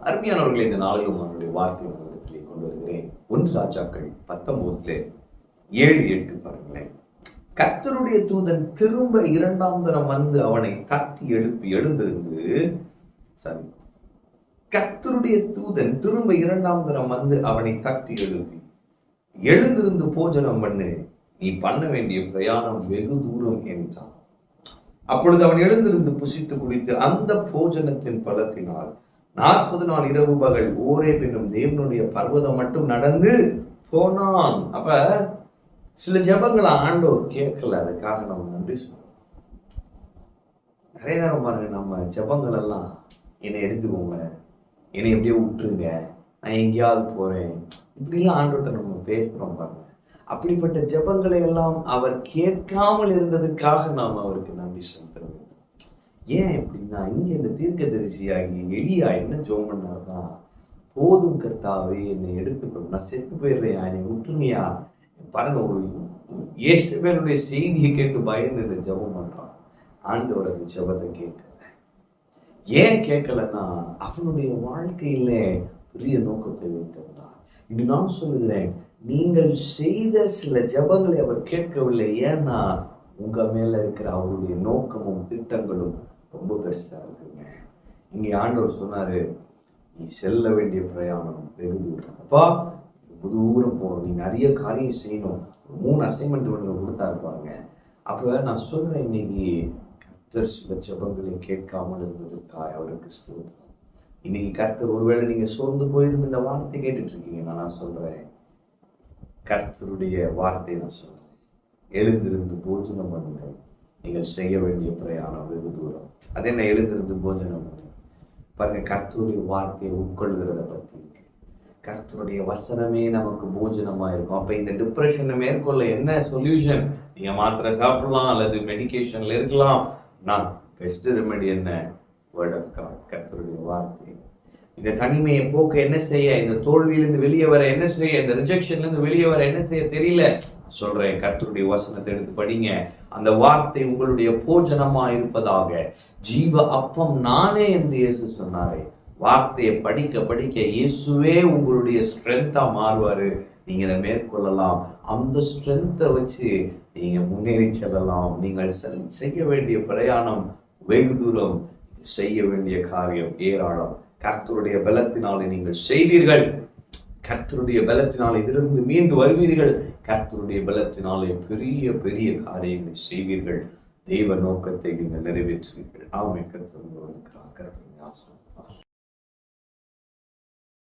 அருமையானவர்களை இந்த நாளிலும் அவருடைய வார்த்தை உங்களிடத்திலே கொண்டு வருகிறேன். 1 ராஜாக்கள் 19:7-8 பாருங்களேன். கர்த்தருடைய தூதன் திரும்ப 2ஆம் தரம் வந்து அவனை தட்டி எழுப்பி எழுந்திருந்து கர்த்தருடைய தூதன் திரும்ப 2ஆம் தரம் வந்து அவனை தட்டி எழுப்பி எழுந்திருந்து போஜனம் பண்ணு, நீ பண்ண வேண்டிய பிரயாணம் வெகு தூரம் என்றான். அப்பொழுது அவன் எழுந்திருந்து புசித்து குடித்து அந்த போஜனத்தின் பலத்தினால் 40 நாள் இரவு பகல் ஓரேப் என்னும் தேவனுடைய பர்வதம் மட்டும் நடந்து போனான். அப்ப சில ஜெபங்களை ஆண்டவர் கேட்கல, அதுக்காக நம்ம நன்றி சொல்றோம். நிறைய நேரம் பாருங்க, நம்ம ஜெபங்கள் எல்லாம் என்னை எடுத்துக்கோங்க, என்னை எப்படியோ விட்டுருங்க, நான் எங்கேயாவது போறேன், இப்படிலாம் ஆண்டவர்கிட்ட நம்ம பேசுறோம் பாருங்க. அப்படிப்பட்ட ஜெபங்களை எல்லாம் அவர் கேட்காமல் இருந்ததுக்காக நாம் அவருக்கு நன்றி செலுத்த வேண்டும். ஏன் அப்படின்னா, இங்க இந்த தீர்க்கதரிசியாகி எலியா என்ன ஜெபம் பண்ணாருன்னா, போதும் கர்த்தாவே, என்னை எடுத்துக்கணும், நான் செத்து போயிடுறேன், என்னை விட்டுருமையா. பாருங்க, ஒரு இயேசுவினுடைய செய்தியை கேட்டு பயந்து இந்த ஜெபம் பண்றான். ஆண்டவர் அந்த ஜெபத்தை கேட்கல. ஏன் கேட்கலன்னா, அவனுடைய வாழ்க்கையில பெரிய நோக்கத்தை வைத்திருந்தார். இது நான் சொல்லுகிறேன், நீங்கள் செய்த சில ஜெபங்களை அவர் கேட்கவில்லை. ஏன்னா உங்க மேல இருக்கிற அவருடைய நோக்கமும் திட்டங்களும் ரொம்ப பெருசா இருக்குங்க. இங்க ஆண்டவர் சொன்னாரு, நீ செல்ல வேண்டிய பிரயாணம் வெகு தூரம். அப்பா, தூரம் போகணும், நீ நிறைய காரியம் செய்யணும். 3 அசைன்மெண்ட் ஒன்று கொடுத்தா இருப்பாங்க. அப்ப நான் சொல்றேன், இன்னைக்கு கர்த்தர் சில ஜெபங்களை கேட்காமல் இருந்ததுக்காக அவருக்கு ஸ்தோத்திரம். இன்னைக்கு கர்த்தர், ஒருவேளை நீங்க சோர்ந்து போயிருந்து இந்த வார்த்தை கேட்டுட்டு இருக்கீங்க, நான் சொல்றேன், கர்த்தருடைய வார்த்தை நான் சொல்றேன், எழுந்திருந்து போஜனம் பண்ணுங்கள், நீங்கள் செய்ய வேண்டிய பிரயாணம் வெகு தூரம். அதே என்ன எழுந்திருந்து போஜனம் பண்ணுங்க பாருங்க. கர்த்தருடைய வார்த்தையை உட்கொள்கிறத பத்தி, கர்த்தருடைய வசனமே நமக்கு போஜனமா இருக்கும். அப்ப இந்த டிப்ரெஷனை மேற்கொள்ள என்ன சொல்யூஷன்? நீங்க மாத்திரை சாப்பிடலாம் அல்லது மெடிகேஷன்ல இருக்கலாம். நான் பெஸ்ட் ரெமெடி என்ன? வேர்ட் ஆஃப் காட், கர்த்தருடைய வார்த்தை. இந்த தனிமையை போக்க என்ன செய்ய, இந்த தோல்வியிலிருந்து வெளியே வர என்ன செய்ய, இந்த ரிஜெக்ஷன்ல இருந்து வெளியே வர என்ன செய்ய தெரியல, சொல்றேன், கர்த்தருடைய வசனத்தை எடுத்து படிங்க. அந்த வார்த்தை உங்களுடைய போஜனமா இருப்பதாக. ஜீவ அப்பம் நானே என்று இயேசு சொன்னாரே. வார்த்தையை படிக்க படிக்க இயேசுவே உங்களுடைய ஸ்ட்ரென்த்தா மாறுவாரு. நீங்க இதை மேற்கொள்ளலாம். அந்த ஸ்ட்ரென்த்தை வச்சு நீங்க முன்னேறி செல்லலாம். நீங்கள் செய்ய வேண்டிய பிரயாணம் வெகு தூரம், செய்ய வேண்டிய காரியம் ஏராளம். கர்த்தருடைய பலத்தினாலே நீங்கள் செய்வீர்கள். கர்த்தருடைய பலத்தினாலே இதிலிருந்து மீண்டு வருவீர்கள். கர்த்தருடைய பலத்தினாலே பெரிய பெரிய காரியங்களை செய்வீர்கள். தெய்வ நோக்கத்தை நீங்கள் நிறைவேற்றுவீர்கள். ஆமென். கர்த்தர் இருக்கிறார். கர்த்தர் ஆசீர்வதிப்பார்.